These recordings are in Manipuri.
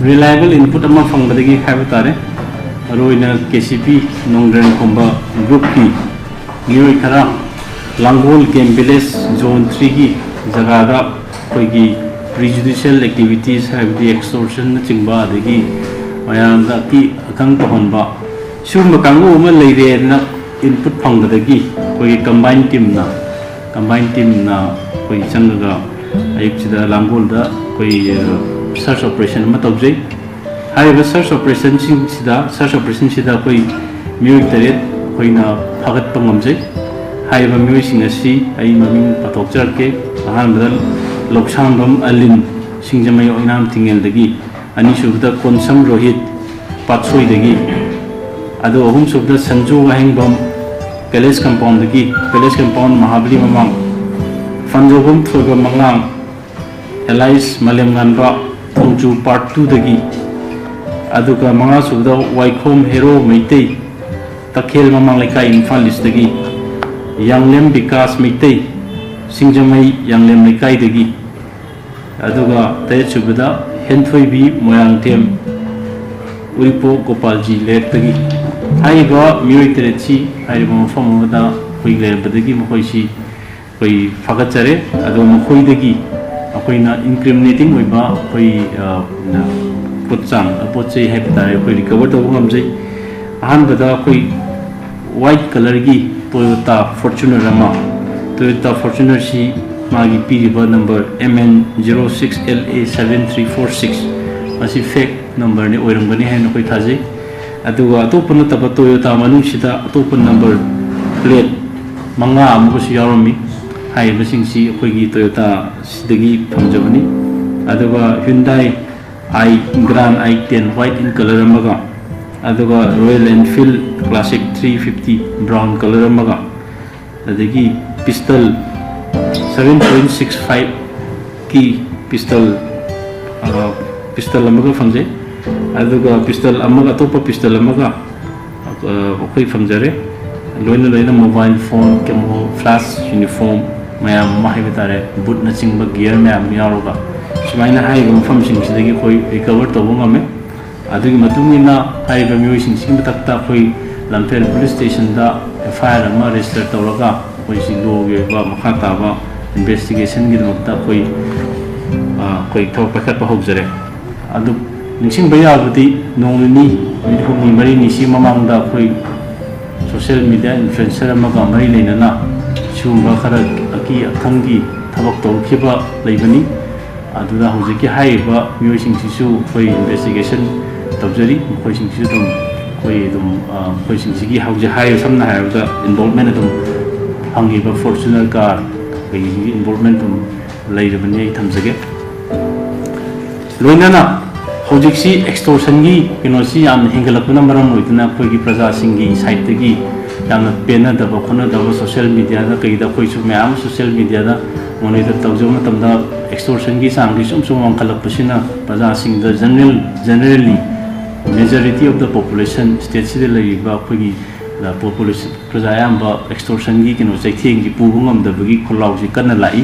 reliable input ama fangbadagi haiba tare roina KCP nongren komba group ki nioi khara langol game village zone 3 ki jaga da koi gi prejudicial activities have the extortion na chingba adagi mayam da ki akang to honba sum kangu ma leire na input fangbadagi koi combined team na koi changa ayuk chida langol da koi search operation ma tawjai haiba search operation sida koi mioi tare koi na phagat pangamjai haiba mioi sing asi ai maming patok jarke ahan badal loksambam alin singjamai oinam tingel dagi ani subda konsam rohit patsoi dagi ado ahum subda sanju wahengbam palace compound mahabali mamang fanjogum thoga mangang Elias Malemganba Tongju Part 2 dagi aduga manga subda Waikhom Hero Meitei Takhel mamang lekai Imphal East dagi Yanglem Vikas Meitei Singjamai Yanglem lekai dagi aduga tay subda Henthoibi Moyangthem Uripo Gopalji Lek dagi haiba mioi terechi haiba mafamada hoigle badagi mohoisi koi fagachare ado mohoi dagi akoina incriminating oiba koi pochai heptare koi recover to ngamjai ahan bada koi white color gi Toyota Fortuner si magi piriba number MN06LA7346 masi fake number ni oirambani hain koi thajai aduga atopana taba Toyota manung sida atopan number plate manga amusi yarami hai basing si koigi Toyota sidagi phamjabani aduga Hyundai Grand i10 white in color amaga aduga Royal Enfield Classic 350 brown color amaga adagi pistol 7.65 ki pistol amaga phamjai aduga pistol amaga topa pistol amaga koi phamjare loina mobile phone camo flash uniform mayam mahibitare boot na chingba gear mayam yaroga sumaina haiba mafam sing sidagi koi recover tobo ngame adugi matungina haiba mioi sing takta koi Lamphel police station da FIR ama register tawraga koi sindoge ba makhata ba investigation gi makta koi thok pakhat pa hobjare adu ningsing bayabudi nongni midhumni mari ni si mamangda koi social media influencer amaga mari leinana sumba khara aki akhangi thabak tawkhiba leibani aduda hojiki haiba mioi singsisu koi investigation tawjari koi singsisu dum koi singsigi hauja hai samna haibda involvement dum hangiba Fortuner car koi involvement dum leirabani thamjage loinana hojiksi extortion gi kinosi yam hingalapuna maram oidna koi gi praja singi site gi yamna pena daba khona daba social media da kai da koi su myam social media da monitor tawjuma tamda extortion gi sangi sum angkalak pasina praja sing da generally majority of the population state sida laiba koi gi la population praja yamba extortion gi kino chaitheng gi pubungam da bagi kholaw ji kana lai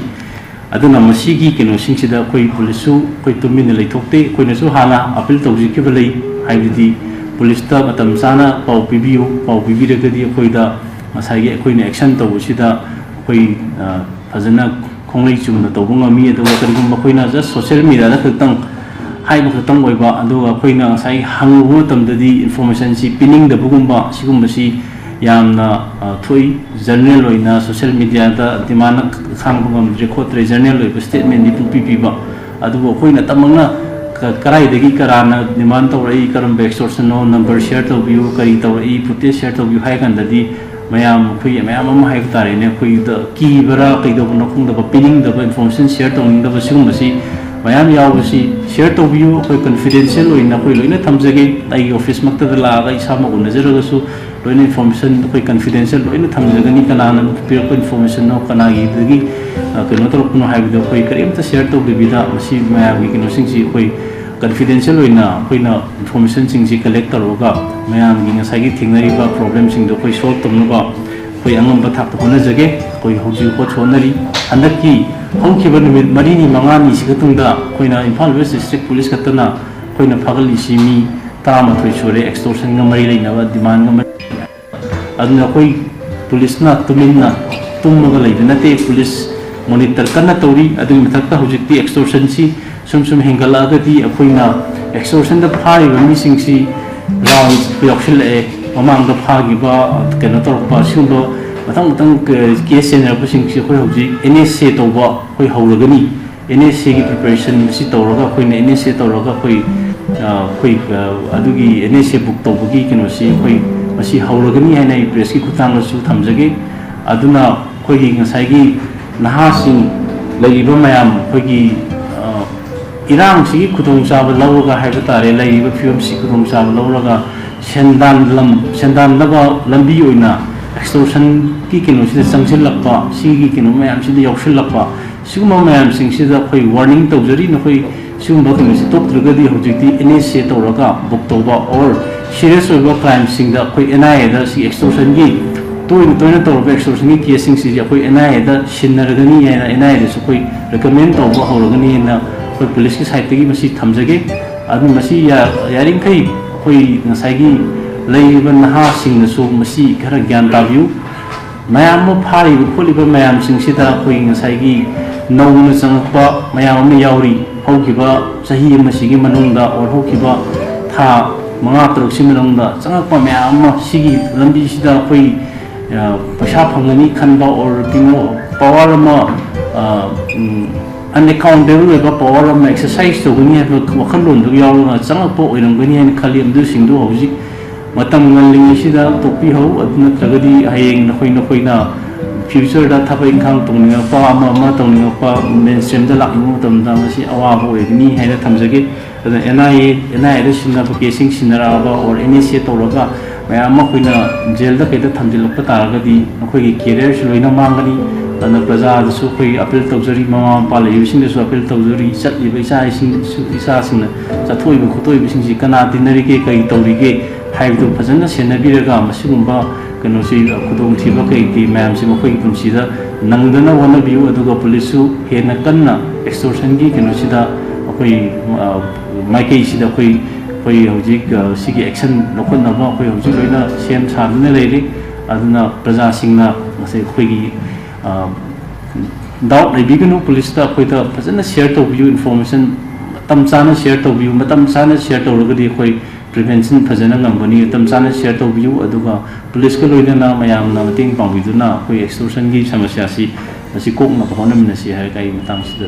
aduna masigi kino singsida koi polisu koi tumina leithokte koi nasu hala appeal tawji ki balai haibidi police ta matam sana pau pibiragadi koi da masagi koi na action tawsida koi fazana khonglei chumna tawbunga mi adu kanigum koi na just social media da khutang haiba khutang oiba aduga koi na sai hangu tamdadi information si pinning da bugumba sigumba si yamna thoi journal oina social media da dimana khangbungam record journal oi statement ni pp ba adu koina tamangna karai degi karana demand tawrai karam extortion no number share to view kari tawrai footage share to view hai kan dadi mayam am hai tare ne koi da ki bara kai do no khung da pinning da information share to ning da sigum si mayam yaw si share to view koi confidential oina koi loina thamjage ai office makta da la ga isa ma gunajara ga su loina information koi confidential loina thamjagani kanana pure information no kana gi dagi kano to kuno haibdo koi karimta share to bibida masi mayam gi kino singsi koi confidential oina koi na information singsi collect taroga mayam gi ngasai gi thingnari ba problem sing do koi solve tomno ba koi angam ba thak to hona jage koi hoji ko chonari andaki hongkiba numit mari ni manga ni sigatungda koi na Imphal West District Police katana ꯑꯩꯈꯣꯏꯅ ꯐꯒꯠꯂꯤꯁꯤ ꯃꯤ 13 ꯁꯨꯔꯦ ꯑꯦꯛꯁꯇꯣꯔꯁꯟꯒ ꯃꯔꯤ ꯂꯩꯅꯕ ꯗꯤꯃꯥꯟꯒ ꯃꯔꯤ ꯑꯗꯨꯅ ꯑꯩꯈꯣꯏ ꯄꯨꯂꯤꯁꯅ ꯇꯨꯃꯤꯟꯅ ꯇꯨꯝꯃꯒ ꯂꯩꯕ ꯅꯠꯇꯦ ꯄꯨꯂꯤꯁ ꯃꯣꯅꯤꯇꯔ ꯀꯟꯅ ꯇꯧꯔꯤ ꯑꯗꯨꯒꯤ ꯃꯊꯛꯇ ꯍꯧꯖꯤꯛꯇꯤ ꯑꯦꯛꯁꯇꯣꯔꯁꯟꯁꯤ ꯁꯨꯝ ꯍꯦꯟꯒꯠꯂꯛꯑꯒꯗꯤ ꯑꯩꯈꯣꯏꯅ ꯑꯦꯛꯁꯇꯣꯔꯁꯟꯗ ꯐꯥꯔꯤꯕ ꯃꯤꯁꯤꯡꯁꯤ ꯔꯥꯎꯟ ꯌꯥꯎꯁꯤꯜꯂꯛꯑꯦ ꯃꯃꯥꯡꯗ ꯐꯥꯈꯤꯕ ꯀꯩꯅꯣ ꯇꯧꯔꯛꯄ ꯑꯁꯤꯒꯨꯝꯕ ꯃꯊꯪ ꯀꯦꯁ ꯆꯦꯟꯅꯔꯛꯄꯁꯤꯡꯁꯤ ꯑꯩꯈꯣꯏ ꯍꯧꯖꯤꯛ NSA ꯇꯧꯕ ꯑꯩꯈꯣꯏ ꯍꯧꯔꯒꯅꯤ NSAꯒꯤ ꯄ꯭ꯔꯤꯄꯦꯔꯦꯁꯟ ꯑꯁꯤ ꯇꯧꯔꯒ ꯑꯩꯈꯣꯏꯅ NSA ꯇꯧꯔꯒ ꯑꯩꯈꯣꯏ ꯑꯗꯨꯒꯤ NSA ꯕꯨꯛ ꯇꯧꯕꯒꯤ ꯀꯩꯅꯣꯁꯤ ꯑꯩꯈꯣꯏ ꯃꯁꯤ ꯍꯧꯔꯒꯅꯤ ꯍꯥꯏꯅ ꯑꯩ ꯄ꯭ꯔꯦꯁꯀꯤ ꯈꯨꯠꯊꯥꯡꯗꯁꯨ ꯊꯝꯖꯒꯦ ꯑꯗꯨꯅ ꯑꯩꯈꯣꯏꯒꯤ ꯉꯁꯥꯏꯒꯤ ꯅꯍꯥꯁꯤꯡ ꯂꯩꯔꯤꯕ ꯃꯌꯥꯝ ꯑꯩꯈꯣꯏꯒꯤ ꯏꯔꯥꯡꯁꯤꯒꯤ ꯈꯨꯗꯣꯡꯆꯥꯕ ꯂꯧꯔꯒ ꯍꯥꯏꯕ ꯇꯥꯔꯦ ꯂꯩꯔꯤꯕ ꯐꯤꯕꯝꯁꯤ ꯈꯨꯗꯣꯡꯆꯥꯕ ꯂꯧꯔꯒ ꯁꯦꯟꯗꯥꯟꯅꯕ ꯂꯝꯕꯤ ꯑꯣꯏꯅ ꯑꯦꯛꯁꯇꯣꯔꯁꯟꯒꯤ ꯀꯩꯅꯣꯁꯤꯗ ꯆꯪꯁꯤꯜꯂꯛꯄ ꯁꯤꯒꯤ ꯀꯩꯅꯣ ꯃꯌꯥꯝꯁꯤꯗ ꯌꯥꯎꯁꯤꯜꯂꯛꯄ ꯁꯤꯒꯨꯝꯕ ꯃꯌꯥꯝꯁꯤꯡꯁꯤꯗ ꯑꯩꯈꯣꯏ ꯋꯥꯔꯅꯤꯡ ꯇꯧꯖꯔꯤ ꯅꯈꯣꯏ ꯁꯤꯒꯨꯝꯕ ꯀꯩꯅꯣꯁꯤ ꯇꯣꯛꯇ꯭ꯔꯒꯗꯤ ꯍꯧꯖꯤꯛꯇꯤ NSA ꯇꯧꯔꯒ ꯕꯨꯛ ꯇꯧꯕ ꯑꯣꯔ ꯁꯤꯔꯤꯌꯁ ꯑꯣꯏꯕ ꯀ꯭ꯔꯥꯏꯝꯁꯤꯡꯗ ꯑꯩꯈꯣꯏ NIAꯗ ꯁꯤ ꯑꯦꯛꯁꯇꯣꯔꯁꯟꯒꯤ ꯇꯣꯏꯅ ꯇꯧꯔꯕ ꯑꯦꯛꯁꯇꯣꯔꯁꯟꯒꯤ ꯀꯦꯁꯁꯤꯡꯁꯤꯗꯤ ꯑꯩꯈꯣꯏ NIAꯗ ꯁꯤꯟꯅꯔꯒꯅꯤ ꯍꯥꯏꯅ NIAꯗꯁꯨ ꯑꯩꯈꯣꯏ ꯔꯤꯀꯃꯦꯟ ꯇꯧꯕ ꯍꯧꯔꯒꯅꯤ ꯍꯥꯏꯅ ꯑꯩꯈꯣꯏ ꯄꯨꯂꯤꯁꯀꯤ ꯁꯥꯏꯠꯇꯒꯤ ꯃꯁꯤ ꯊꯝꯖꯒꯦ ꯑꯗꯨ ꯃꯁꯤ ꯌꯥꯔꯤꯈꯩ ꯑꯩꯈꯣꯏ ꯉꯁꯥꯏꯒꯤ ꯂꯩꯔꯤꯕ ꯅꯍꯥꯁꯤꯡꯅꯁꯨ ꯃꯁꯤ ꯈꯔ ꯒ꯭ꯌꯥꯟ ꯇꯥꯕꯤꯌꯨ ꯃꯌꯥꯝ ꯑꯃ ꯐꯥꯔꯤꯕ ꯈꯣꯠꯂꯤꯕ ꯃꯌꯥꯝꯁꯤꯡꯁꯤꯗ ꯑꯩꯈꯣꯏ ꯉꯁꯥꯏꯒꯤ ꯅꯧꯅ ꯆꯪꯉꯛꯄ ꯃꯌꯥꯝ ꯑꯃ ꯌꯥꯎꯔꯤ ꯍꯧꯈꯤꯕ ꯆꯍꯤ ꯑꯃꯁꯤꯒꯤ ꯃꯅꯨꯡꯗ ꯑꯣꯔ ꯍꯧꯈꯤꯕ ꯊꯥ 5-6ꯁꯤ ꯃꯅꯨꯡꯗ ꯆꯪꯉꯛꯄ ꯃꯌꯥꯝ ꯑꯃ ꯁꯤꯒꯤ ꯂꯝꯕꯤꯁꯤꯗ ꯑꯩꯈꯣꯏ पैसा फंगनी खनबा और किनो पावर अनएकाउंटेबल पावर एक्सरसाइज तौगनी है वखलों चंगप होरमगनी खाली हजिक गलिंगसीद तोपी हो नत्रगदी हयेंग नखोइना फ्यूचर थब इंखांग तौनिंगपा तौनिंगपा मेन स्ट्रीम लाइंग अवाब होगनी है थमजगे NIA सिन्नब केसिंग सिन्नराबा और NSA तौरगा मैम अखोइना जेल कई थमजिल्लप तारगदी अखोइगी कैरियर लोइना मांगनी अदुना प्रजादसु अखोइ अपील तौजरी ममा मपा लैबिसिंगदसु अपील तौजरी चटलिबा इसासिंगना चथोइबा खोतोइबिसिंगसि कना तिनरिगे कई तौरिगे हाइबदु फजनना सेनबिरगा मसिगुंबा कनोसि खुदोंथिबा कई मैमसि मखोइगी पुंसिदा नंगदना होनबियु अदुगा पुलिसु हेना कन्ना एक्सटोर्शनगी कनोसिदा अखोइ माइकैसिदा अखोइ हजिक सिगी एक्शन लौखनब अखोइ हजिक लोइना सेम सादुना लेरि अदुना प्रजासिंगना मसे अखोइगी डाउट लेबिगनु पुलिसता अखोइदा फजनना शेयर तौबियु इन्फॉर्मेशन मतम चाना शेयर तौबियु मतम चाना शेयर तौरगदी अखोइ प्रिवेंशन फजना ngambani मतम चाना शेयर तौबियु अदुगा पुलिसका लोइना मयामना मतेंग पांबिदुना अखोइ एक्सटोर्शनगी समस्या सि कोकना होनमिनसि हाय काई मतंगसिदा